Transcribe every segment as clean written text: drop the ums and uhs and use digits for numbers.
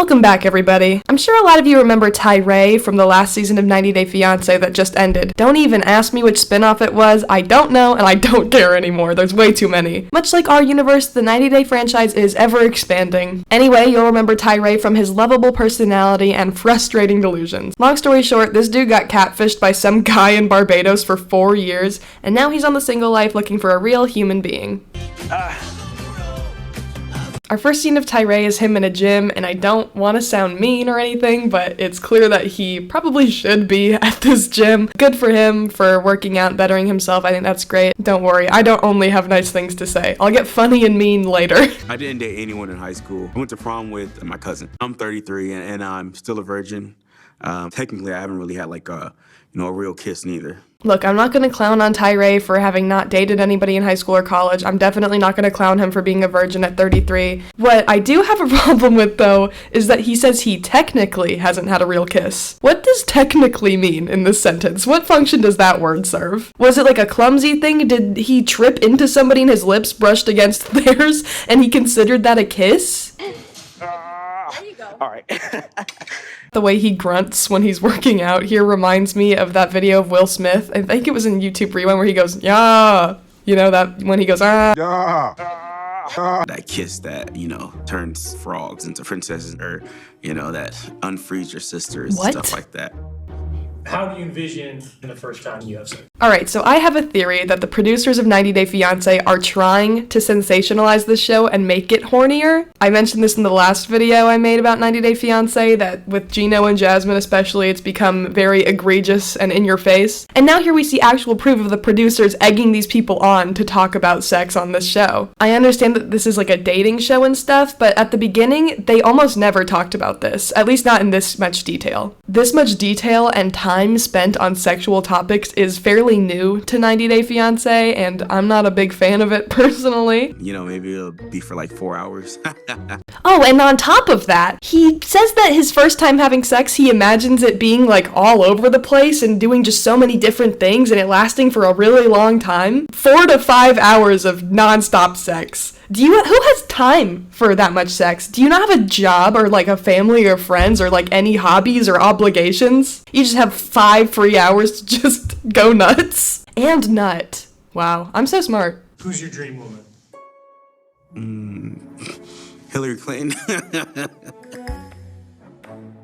Welcome back, everybody. I'm sure a lot of you remember Tyree from the last season of 90 Day Fiancé that just ended. Don't even ask me which spinoff it was. I don't know, and I don't care anymore. There's way too many. Much like our universe, the 90 Day franchise is ever expanding. Anyway, you'll remember Tyree from his lovable personality and frustrating delusions. Long story short, this dude got catfished by some guy in Barbados for 4 years, and now he's on the single life looking for a real human being. Our first scene of Tyree is him in a gym, and I don't want to sound mean or anything, but it's clear that he probably should be at this gym. Good for him for working out, bettering himself. I think that's great. Don't worry, I don't only have nice things to say. I'll get funny and mean later. I didn't date anyone in high school. I went to prom with my cousin. I'm 33 and I'm still a virgin. Technically, I haven't really had like a real kiss neither. Look, I'm not going to clown on Tyree for having not dated anybody in high school or college. I'm definitely not going to clown him for being a virgin at 33. What I do have a problem with, though, is that he says he technically hasn't had a real kiss. What does technically mean in this sentence? What function does that word serve? Was it like a clumsy thing? Did he trip into somebody and his lips brushed against theirs and he considered that a kiss? There you go. All right. The way he grunts when he's working out here reminds me of that video of Will Smith. I think it was in YouTube Rewind where he goes, yeah. You know, that when he goes, ah. Yeah. That kiss that, turns frogs into princesses, or, that unfrees your sisters, What? Stuff like that. How do you envision the first time you have sex? Alright, so I have a theory that the producers of 90 Day Fiancé are trying to sensationalize this show and make it hornier. I mentioned this in the last video I made about 90 Day Fiancé, that with Gino and Jasmine especially, it's become very egregious and in your face. And now here we see actual proof of the producers egging these people on to talk about sex on this show. I understand that this is like a dating show and stuff, but at the beginning, they almost never talked about this, at least not in this much detail. This much detail and time spent on sexual topics is fairly new to 90 Day Fiancé, and I'm not a big fan of it personally. Maybe it'll be for like 4 hours. Oh, and on top of that, he says that his first time having sex, he imagines it being like all over the place and doing just so many different things and it lasting for a really long time. 4 to 5 hours of non-stop sex. Who has time for that much sex? Do you not have a job or like a family or friends or like any hobbies or obligations? You just have 5 free hours to just go nuts? And nut. Wow, I'm so smart. Who's your dream woman? Hillary Clinton.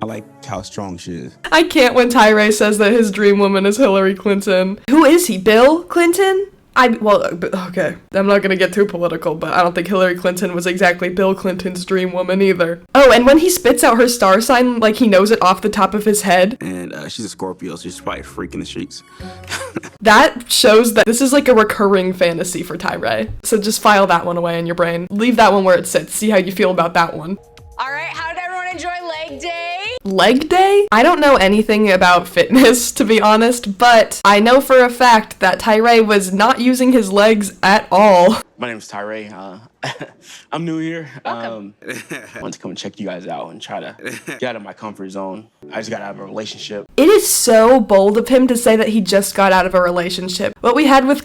I like how strong she is. I can't when Tyree says that his dream woman is Hillary Clinton. Who is he? Bill Clinton? Okay, I'm not gonna get too political, but I don't think Hillary Clinton was exactly Bill Clinton's dream woman either. Oh, and when he spits out her star sign like he knows it off the top of his head. And she's a Scorpio, so she's probably freaking the streets. That shows that this is like a recurring fantasy for Tyree. So just file that one away in your brain. Leave that one where it sits. See how you feel about that one. All right, how did everyone enjoy leg day? Leg day? I don't know anything about fitness, to be honest, but I know for a fact that Tyree was not using his legs at all. My name is Tyree. I'm new here. Welcome. I want to come and check you guys out and try to get out of my comfort zone. I just got out of a relationship. It is so bold of him to say that he just got out of a relationship. What we had with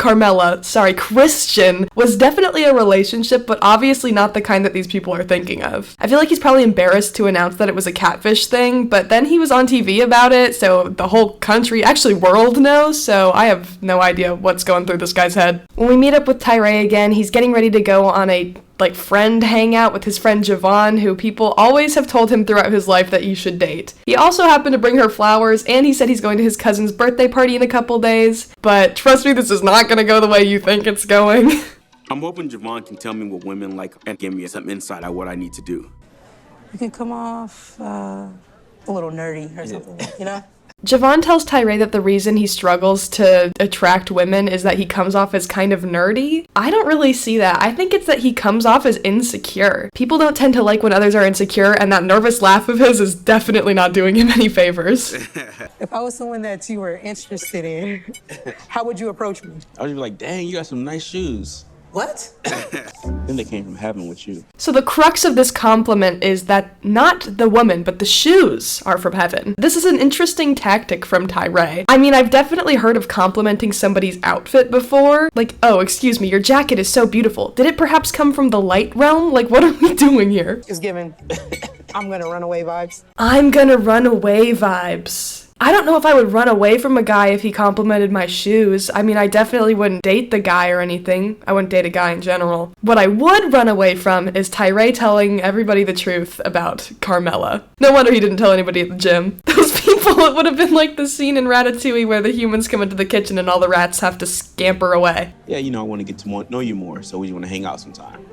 Christian, was definitely a relationship, but obviously not the kind that these people are thinking of. I feel like he's probably embarrassed to announce that it was a catfish thing, but then he was on TV about it, so the whole country, actually world knows, so I have no idea what's going through this guy's head. When we meet up with Tyree again, he's getting ready to go on a friend hangout with his friend Javon, who people always have told him throughout his life that he should date. He also happened to bring her flowers, and he said he's going to his cousin's birthday party in a couple days, but trust me, this is not gonna go the way you think it's going. I'm hoping Javon can tell me what women like and give me some insight on what I need to do. You can come off a little nerdy or something, Javon tells Tyree that the reason he struggles to attract women is that he comes off as kind of nerdy. I don't really see that. I think it's that he comes off as insecure. People don't tend to like when others are insecure, and that nervous laugh of his is definitely not doing him any favors. If I was someone that you were interested in, how would you approach me? I would be like, dang, you got some nice shoes. What? Then they came from heaven with you. So the crux of this compliment is that not the woman, but the shoes are from heaven. This is an interesting tactic from Tyree. I mean, I've definitely heard of complimenting somebody's outfit before. Like, oh, excuse me, your jacket is so beautiful. Did it perhaps come from the light realm? Like, what are we doing here? It's giving I'm gonna run away vibes. I'm gonna run away vibes. I don't know if I would run away from a guy if he complimented my shoes. I mean, I definitely wouldn't date the guy or anything. I wouldn't date a guy in general. What I would run away from is Tyree telling everybody the truth about Carmela. No wonder he didn't tell anybody at the gym. Those people, it would have been like the scene in Ratatouille where the humans come into the kitchen and all the rats have to scamper away. Yeah, I want to get to know you more, so we want to hang out sometime.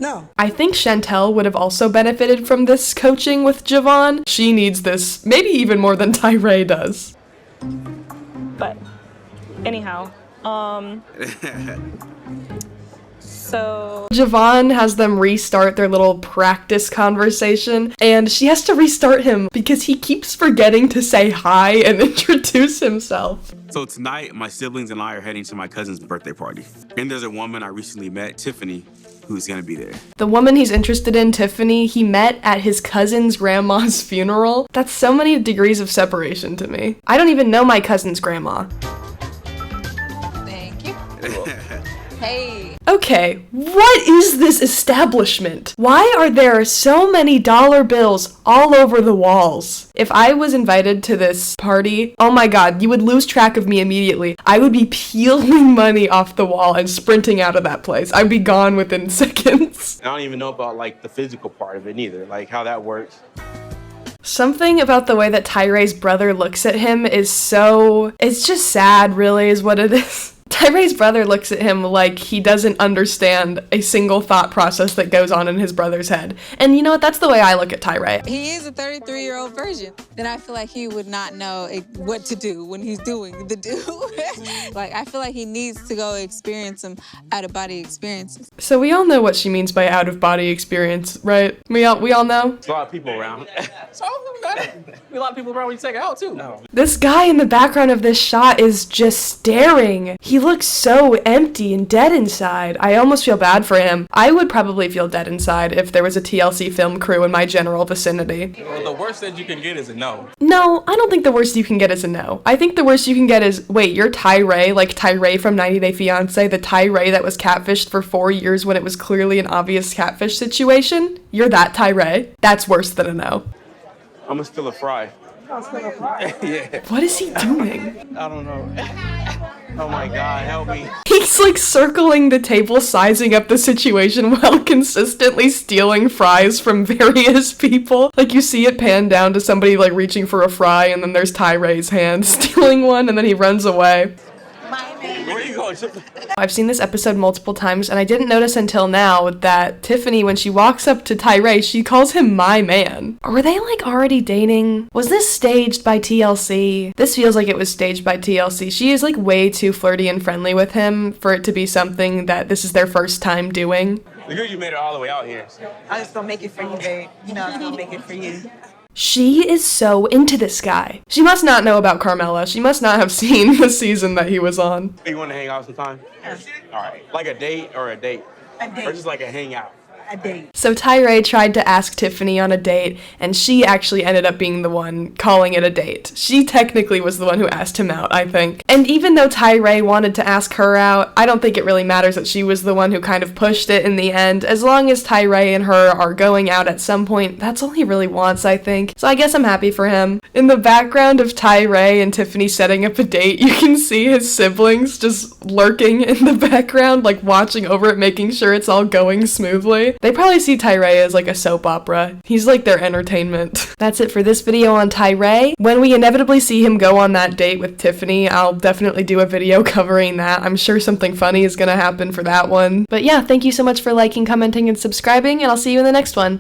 No. I think Chantel would have also benefited from this coaching with Javon. She needs this maybe even more than Tyree does. But anyhow, so Javon has them restart their little practice conversation, and she has to restart him because he keeps forgetting to say hi and introduce himself. So tonight, my siblings and I are heading to my cousin's birthday party. And there's a woman I recently met, Tiffany, who's gonna be there. The woman he's interested in, Tiffany, he met at his cousin's grandma's funeral. That's so many degrees of separation to me. I don't even know my cousin's grandma. Thank you. Hey. Okay, what is this establishment? Why are there so many dollar bills all over the walls? If I was invited to this party, oh my god, you would lose track of me immediately. I would be peeling money off the wall and sprinting out of that place. I'd be gone within seconds. I don't even know about the physical part of it neither, how that works. Something about the way that Tyree's brother looks at him is it's just sad, really, is what it is. Tyree's brother looks at him like he doesn't understand a single thought process that goes on in his brother's head. And you know what? That's the way I look at Tyree. He is a 33-year-old virgin. Then I feel like he would not know what to do when he's doing the do. I feel like he needs to go experience some out-of-body experiences. So we all know what she means by out-of-body experience, right? We all know? There's a lot of people around. So, a lot of people around when you take it out, too. No. This guy in the background of this shot is just staring. He looks so empty and dead inside. I almost feel bad for him. I would probably feel dead inside if there was a TLC film crew in my general vicinity. Well, the worst that you can get is a no. No, I don't think the worst you can get is a no. I think the worst you can get is, wait, you're Tyree, like Tyree from 90 Day Fiancé, the Tyree that was catfished for 4 years when it was clearly an obvious catfish situation? You're that Tyree? That's worse than a no. I'm gonna steal a fry. Yeah. What is he doing? I don't know. Oh my God, help me. He's circling the table, sizing up the situation while consistently stealing fries from various people. You see it pan down to somebody reaching for a fry, and then there's Tyree's hand stealing one, and then he runs away. Where are you going? I've seen this episode multiple times, and I didn't notice until now that Tiffany, when she walks up to Tyree, she calls him my man. Were they already dating? Was this staged by TLC? This feels like it was staged by TLC. She is way too flirty and friendly with him for it to be something that this is their first time doing. Look good you made it all the way out here. I just don't make it for you, babe. You know I don't make it for you. She is so into this guy. She must not know about Carmela. She must not have seen the season that he was on. You want to hang out sometime? Yeah. All right. Like a date or a date? A date. Or just a hangout? A date. So Tyree tried to ask Tiffany on a date, and she actually ended up being the one calling it a date. She technically was the one who asked him out, I think. And even though Tyree wanted to ask her out, I don't think it really matters that she was the one who kind of pushed it in the end. As long as Tyree and her are going out at some point, that's all he really wants, I think. So I guess I'm happy for him. In the background of Tyree and Tiffany setting up a date, you can see his siblings just lurking in the background, watching over it, making sure it's all going smoothly. They probably see Tyree as a soap opera. He's their entertainment. That's it for this video on Tyree. When we inevitably see him go on that date with Tiffany, I'll definitely do a video covering that. I'm sure something funny is gonna happen for that one. But yeah, thank you so much for liking, commenting, and subscribing, and I'll see you in the next one.